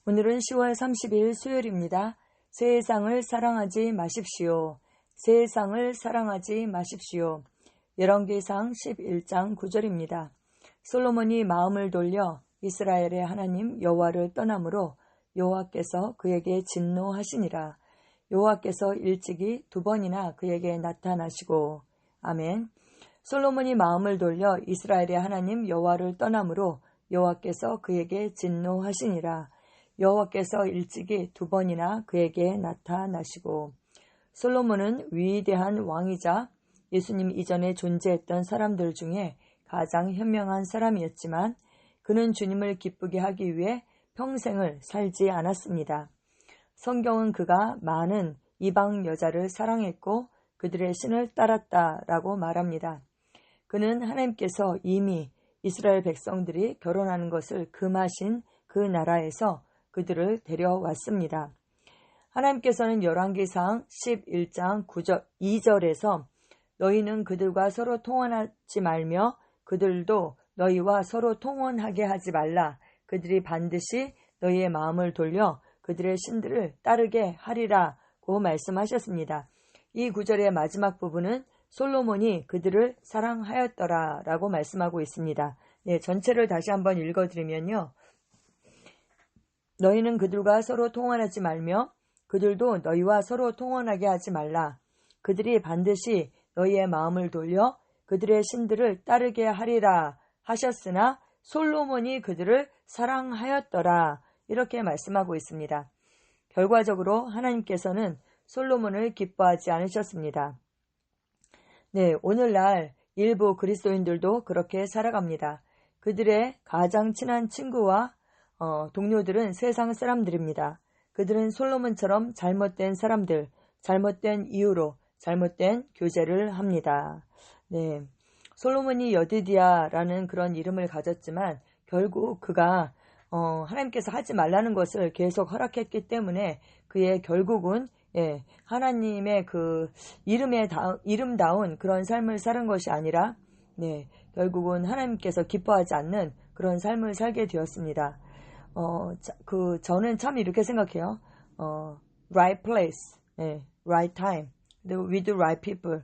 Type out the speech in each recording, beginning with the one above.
오늘은 10월 30일 수요일입니다. 세상을 사랑하지 마십시오. 세상을 사랑하지 마십시오. 열왕기상 11장 9절입니다. 솔로몬이 마음을 돌려 이스라엘의 하나님 여호와를 떠남으로 여호와께서 그에게 진노하시니라. 여호와께서 일찍이 2번이나 그에게 나타나시고. 아멘. 솔로몬이 마음을 돌려 이스라엘의 하나님 여호와를 떠남으로 여호와께서 그에게 진노하시니라. 여호와께서 일찍이 2번이나 그에게 나타나시고. 솔로몬은 위대한 왕이자 예수님 이전에 존재했던 사람들 중에 가장 현명한 사람이었지만 그는 주님을 기쁘게 하기 위해 평생을 살지 않았습니다. 성경은 그가 많은 이방 여자를 사랑했고 그들의 신을 따랐다라고 말합니다. 그는 하나님께서 이미 이스라엘 백성들이 결혼하는 것을 금하신 그 나라에서 그들을 데려왔습니다. 하나님께서는 열왕기상 11장 2절에서 너희는 그들과 서로 통혼하지 말며 그들도 너희와 서로 통혼하게 하지 말라. 그들이 반드시 너희의 마음을 돌려 그들의 신들을 따르게 하리라고 말씀하셨습니다. 이 구절의 마지막 부분은 솔로몬이 그들을 사랑하였더라 라고 말씀하고 있습니다. 네, 전체를 다시 한번 읽어드리면요. 너희는 그들과 서로 통혼하지 말며 그들도 너희와 서로 통혼하게 하지 말라. 그들이 반드시 너희의 마음을 돌려 그들의 신들을 따르게 하리라 하셨으나 솔로몬이 그들을 사랑하였더라. 이렇게 말씀하고 있습니다. 결과적으로 하나님께서는 솔로몬을 기뻐하지 않으셨습니다. 네, 오늘날 일부 그리스도인들도 그렇게 살아갑니다. 그들의 가장 친한 친구와 동료들은 세상 사람들입니다. 그들은 솔로몬처럼 잘못된 사람들, 잘못된 이유로 잘못된 교제를 합니다. 네, 솔로몬이 여디디아라는 그런 이름을 가졌지만 결국 그가 하나님께서 하지 말라는 것을 계속 허락했기 때문에 그의 결국은 하나님의 그 이름다운 그런 삶을 사는 것이 아니라 결국은 하나님께서 기뻐하지 않는 그런 삶을 살게 되었습니다. 저는 참 이렇게 생각해요. right place, right time, with the right people,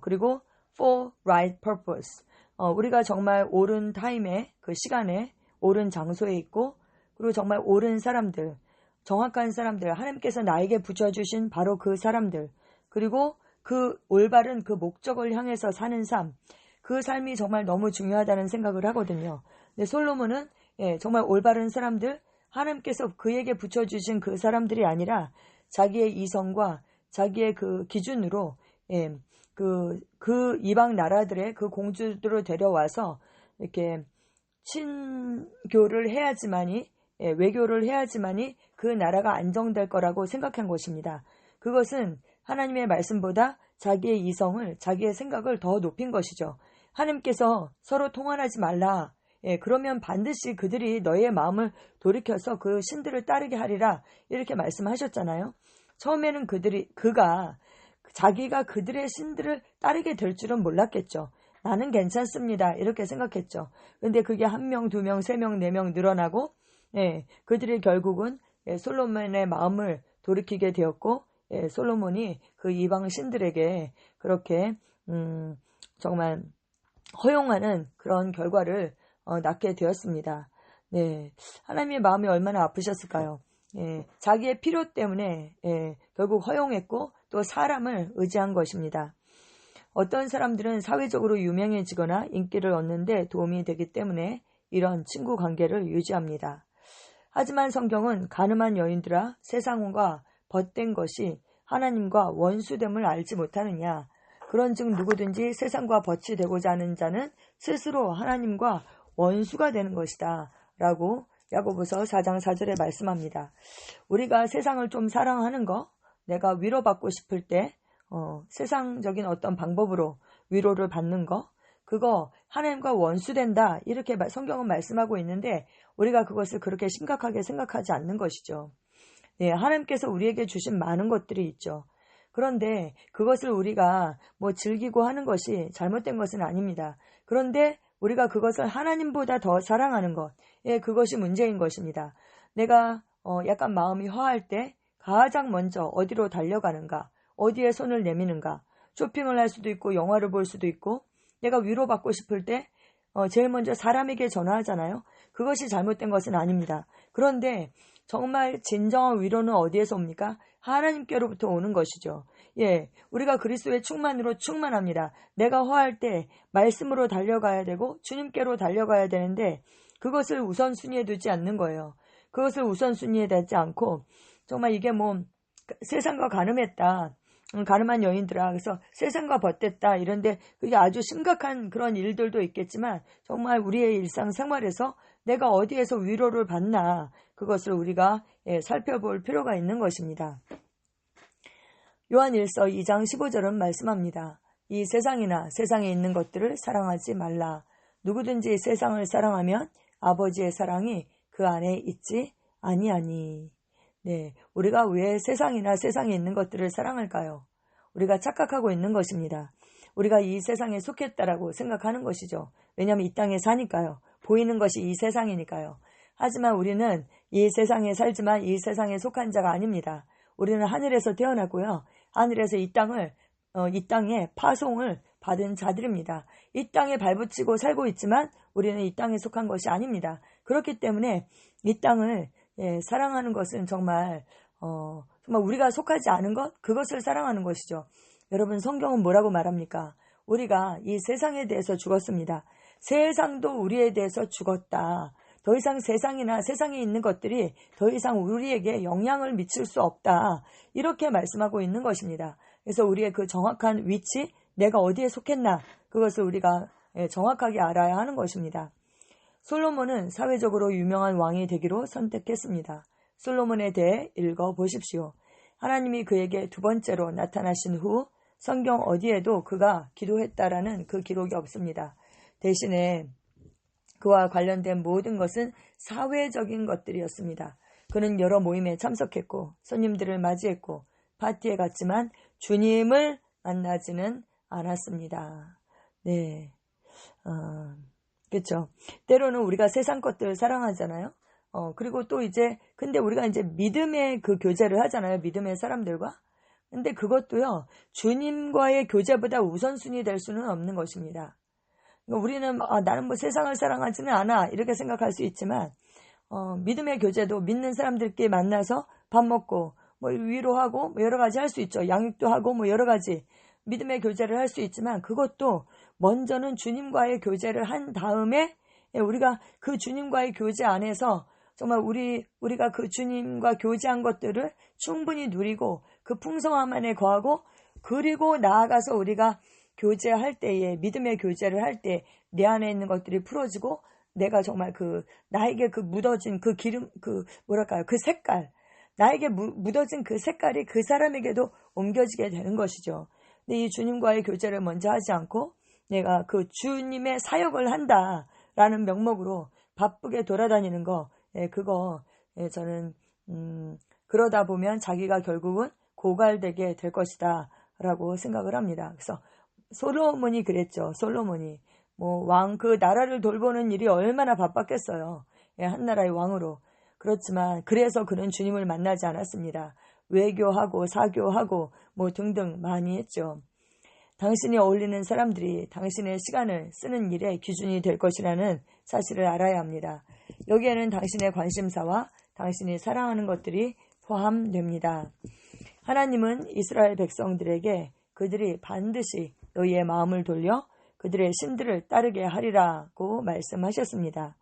그리고 for right purpose. 우리가 정말 옳은 타임에, 그 시간에, 옳은 장소에 있고, 그리고 정말 옳은 사람들, 정확한 사람들, 하나님께서 나에게 붙여주신 바로 그 사람들, 그리고 그 올바른 그 목적을 향해서 사는 삶, 그 삶이 정말 너무 중요하다는 생각을 하거든요. 근데 솔로몬은 정말 올바른 사람들, 하나님께서 그에게 붙여주신 그 사람들이 아니라 자기의 이성과 자기의 그 기준으로 그 이방 나라들의 그 공주들을 데려와서 이렇게 친교를 해야지만이 외교를 해야지만이 그 나라가 안정될 거라고 생각한 것입니다. 그것은 하나님의 말씀보다 자기의 이성을, 자기의 생각을 더 높인 것이죠. 하나님께서 서로 통혼하지 말라. 그러면 반드시 그들이 너의 마음을 돌이켜서 그 신들을 따르게 하리라. 이렇게 말씀하셨잖아요. 처음에는 그가 자기가 그들의 신들을 따르게 될 줄은 몰랐겠죠. 나는 괜찮습니다. 이렇게 생각했죠. 근데 그게 1명, 2명, 3명, 4명 늘어나고 그들이 결국은 솔로몬의 마음을 돌이키게 되었고 솔로몬이 그 이방 신들에게 그렇게 정말 허용하는 그런 결과를 낳게 되었습니다. 네, 하나님의 마음이 얼마나 아프셨을까요? 자기의 필요 때문에 결국 허용했고 또 사람을 의지한 것입니다. 어떤 사람들은 사회적으로 유명해지거나 인기를 얻는데 도움이 되기 때문에 이런 친구 관계를 유지합니다. 하지만 성경은 가늠한 여인들아 세상과 벗된 것이 하나님과 원수됨을 알지 못하느냐. 그런즉 누구든지 세상과 벗이 되고자 하는 자는 스스로 하나님과 원수가 되는 것이다. 라고 야고보서 4장 4절에 말씀합니다. 우리가 세상을 좀 사랑하는 거, 내가 위로받고 싶을 때 세상적인 어떤 방법으로 위로를 받는 거, 그거 하나님과 원수된다. 이렇게 성경은 말씀하고 있는데 우리가 그것을 그렇게 심각하게 생각하지 않는 것이죠. 네, 하나님께서 우리에게 주신 많은 것들이 있죠. 그런데 그것을 우리가 즐기고 하는 것이 잘못된 것은 아닙니다. 그런데 우리가 그것을 하나님보다 더 사랑하는 것, 그것이 문제인 것입니다. 내가 약간 마음이 허할 때 가장 먼저 어디로 달려가는가, 어디에 손을 내미는가, 쇼핑을 할 수도 있고 영화를 볼 수도 있고 내가 위로받고 싶을 때 제일 먼저 사람에게 전화하잖아요. 그것이 잘못된 것은 아닙니다. 그런데 정말 진정한 위로는 어디에서 옵니까? 하나님께로부터 오는 것이죠. 예, 우리가 그리스도의 충만으로 충만합니다. 내가 허할 때 말씀으로 달려가야 되고 주님께로 달려가야 되는데 그것을 우선순위에 두지 않는 거예요. 그것을 우선순위에 두지 않고 정말 이게 뭐 세상과 가늠했다. 가늠한 여인들아. 그래서 세상과 벗댔다. 이런데 그게 아주 심각한 그런 일들도 있겠지만 정말 우리의 일상생활에서 내가 어디에서 위로를 받나 그것을 우리가 살펴볼 필요가 있는 것입니다. 요한 1서 2장 15절은 말씀합니다. 이 세상이나 세상에 있는 것들을 사랑하지 말라. 누구든지 세상을 사랑하면 아버지의 사랑이 그 안에 있지 아니하니. 네, 우리가 왜 세상이나 세상에 있는 것들을 사랑할까요? 우리가 착각하고 있는 것입니다. 우리가 이 세상에 속했다라고 생각하는 것이죠. 왜냐하면 이 땅에 사니까요. 보이는 것이 이 세상이니까요. 하지만 우리는 이 세상에 살지만 이 세상에 속한 자가 아닙니다. 우리는 하늘에서 태어났고요. 하늘에서 이 땅에 파송을 받은 자들입니다. 이 땅에 발붙이고 살고 있지만 우리는 이 땅에 속한 것이 아닙니다. 그렇기 때문에 이 땅을 사랑하는 것은 정말 우리가 속하지 않은 것, 그것을 사랑하는 것이죠. 여러분, 성경은 뭐라고 말합니까? 우리가 이 세상에 대해서 죽었습니다. 세상도 우리에 대해서 죽었다. 더 이상 세상이나 세상에 있는 것들이 더 이상 우리에게 영향을 미칠 수 없다. 이렇게 말씀하고 있는 것입니다. 그래서 우리의 그 정확한 위치, 내가 어디에 속했나, 그것을 우리가 정확하게 알아야 하는 것입니다. 솔로몬은 사회적으로 유명한 왕이 되기로 선택했습니다. 솔로몬에 대해 읽어보십시오. 하나님이 그에게 두 번째로 나타나신 후 성경 어디에도 그가 기도했다라는 그 기록이 없습니다. 대신에 그와 관련된 모든 것은 사회적인 것들이었습니다. 그는 여러 모임에 참석했고 손님들을 맞이했고 파티에 갔지만 주님을 만나지는 않았습니다. 네, 그렇죠. 때로는 우리가 세상 것들을 사랑하잖아요. 그리고 또 근데 우리가 믿음의 그 교제를 하잖아요. 믿음의 사람들과. 근데 그것도요, 주님과의 교제보다 우선순위 될 수는 없는 것입니다. 우리는 나는 뭐 세상을 사랑하지는 않아 이렇게 생각할 수 있지만 믿음의 교제도 믿는 사람들끼리 만나서 밥 먹고 뭐 위로하고 뭐 여러 가지 할 수 있죠. 양육도 하고 뭐 여러 가지 믿음의 교제를 할 수 있지만 그것도 먼저는 주님과의 교제를 한 다음에 우리가 그 주님과의 교제 안에서 정말 우리가 그 주님과 교제한 것들을 충분히 누리고 그 풍성함 안에 거하고 그리고 나아가서 우리가 교제할 때에 믿음의 교제를 할 때 내 안에 있는 것들이 풀어지고 내가 정말 나에게 묻어진 그 기름 그 색깔 나에게 묻어진 그 색깔이 그 사람에게도 옮겨지게 되는 것이죠. 근데 이 주님과의 교제를 먼저 하지 않고 내가 그 주님의 사역을 한다라는 명목으로 바쁘게 돌아다니는 거 그거 저는 그러다 보면 자기가 결국은 고갈되게 될 것이다 라고 생각을 합니다. 그래서 솔로몬이 그랬죠. 솔로몬이 왕 그 나라를 돌보는 일이 얼마나 바빴겠어요. 한 나라의 왕으로. 그렇지만 그래서 그는 주님을 만나지 않았습니다. 외교하고 사교하고 등등 많이 했죠. 당신이 어울리는 사람들이 당신의 시간을 쓰는 일의 기준이 될 것이라는 사실을 알아야 합니다. 여기에는 당신의 관심사와 당신이 사랑하는 것들이 포함됩니다. 하나님은 이스라엘 백성들에게 그들이 반드시 너희의 마음을 돌려 그들의 신들을 따르게 하리라고 말씀하셨습니다.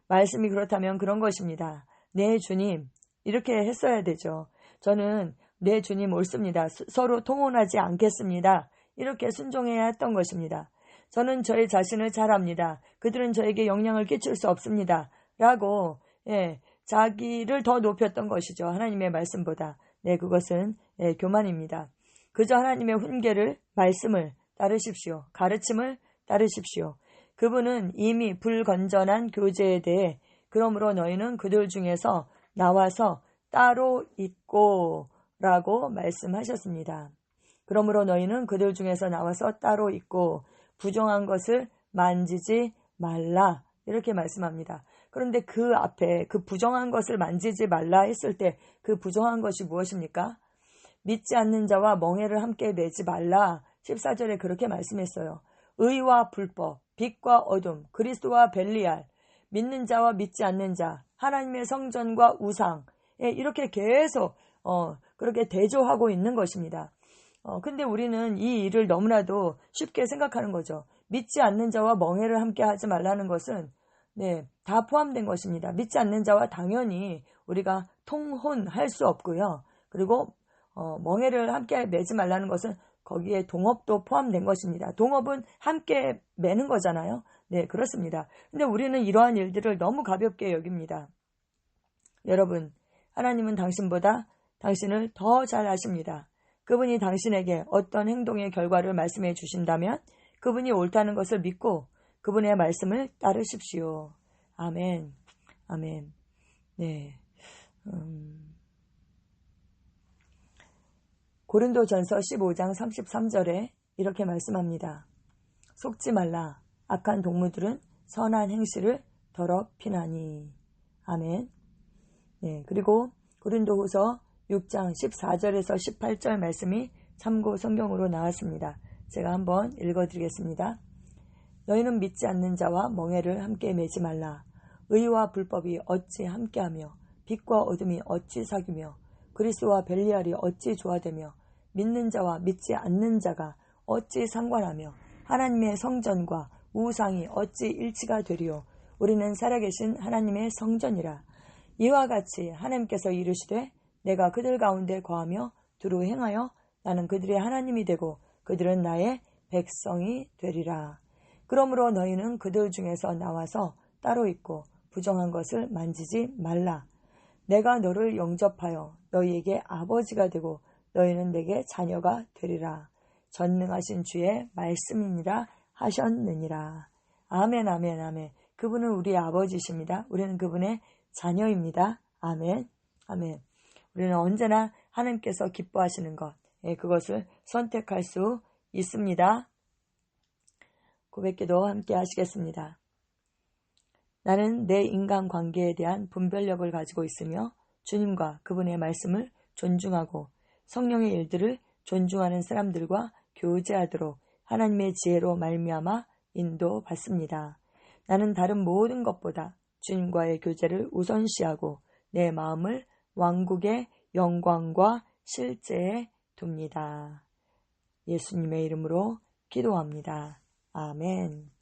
말씀이 그렇다면 그런 것입니다. 네 주님 이렇게 했어야 되죠. 저는 네 주님 옳습니다. 서로 통혼하지 않겠습니다. 이렇게 순종해야 했던 것입니다. 저는 저의 자신을 잘 압니다. 그들은 저에게 영향을 끼칠 수 없습니다. 라고 자기를 더 높였던 것이죠. 하나님의 말씀보다. 네, 그것은 교만입니다. 그저 하나님의 훈계를 말씀을 따르십시오. 가르침을 따르십시오. 그분은 이미 불건전한 교제에 대해 그러므로 너희는 그들 중에서 나와서 따로 있고 라고 말씀하셨습니다. 그러므로 너희는 그들 중에서 나와서 따로 있고 부정한 것을 만지지 말라 이렇게 말씀합니다. 그런데 그 앞에 그 부정한 것을 만지지 말라 했을 때 그 부정한 것이 무엇입니까? 믿지 않는 자와 멍에를 함께 매지 말라. 14절에 그렇게 말씀했어요. 의와 불법, 빛과 어둠, 그리스도와 벨리알, 믿는 자와 믿지 않는 자, 하나님의 성전과 우상, 이렇게 계속 그렇게 대조하고 있는 것입니다. 근데 우리는 이 일을 너무나도 쉽게 생각하는 거죠. 믿지 않는 자와 멍에를 함께 하지 말라는 것은 다 포함된 것입니다. 믿지 않는 자와 당연히 우리가 통혼할 수 없고요. 그리고 멍에를 함께 매지 말라는 것은 거기에 동업도 포함된 것입니다. 동업은 함께 매는 거잖아요. 네, 그렇습니다. 근데 우리는 이러한 일들을 너무 가볍게 여깁니다. 여러분, 하나님은 당신보다 당신을 더 잘 아십니다. 그분이 당신에게 어떤 행동의 결과를 말씀해 주신다면 그분이 옳다는 것을 믿고 그분의 말씀을 따르십시오. 아멘. 아멘. 네. 고린도전서 15장 33절에 이렇게 말씀합니다. 속지 말라. 악한 동무들은 선한 행실을 더럽히나니. 아멘. 네, 그리고 고린도후서 6장 14절에서 18절 말씀이 참고 성경으로 나왔습니다. 제가 한번 읽어드리겠습니다. 너희는 믿지 않는 자와 멍에를 함께 매지 말라. 의와 불법이 어찌 함께하며 빛과 어둠이 어찌 사귀며 그리스도와 벨리알이 어찌 조화되며 믿는 자와 믿지 않는 자가 어찌 상관하며 하나님의 성전과 우상이 어찌 일치가 되리요. 우리는 살아계신 하나님의 성전이라. 이와 같이 하나님께서 이르시되 내가 그들 가운데 거하며 두루 행하여 나는 그들의 하나님이 되고 그들은 나의 백성이 되리라. 그러므로 너희는 그들 중에서 나와서 따로 있고 부정한 것을 만지지 말라. 내가 너를 영접하여 너희에게 아버지가 되고 너희는 내게 자녀가 되리라. 전능하신 주의 말씀이니라 하셨느니라. 아멘, 아멘, 아멘. 그분은 우리의 아버지십니다. 우리는 그분의 자녀입니다. 아멘, 아멘. 우리는 언제나 하나님께서 기뻐하시는 것, 그것을 선택할 수 있습니다. 고백기도 함께 하시겠습니다. 나는 내 인간관계에 대한 분별력을 가지고 있으며 주님과 그분의 말씀을 존중하고 성령의 일들을 존중하는 사람들과 교제하도록 하나님의 지혜로 말미암아 인도받습니다. 나는 다른 모든 것보다 주님과의 교제를 우선시하고 내 마음을 왕국의 영광과 실제에 둡니다. 예수님의 이름으로 기도합니다. 아멘.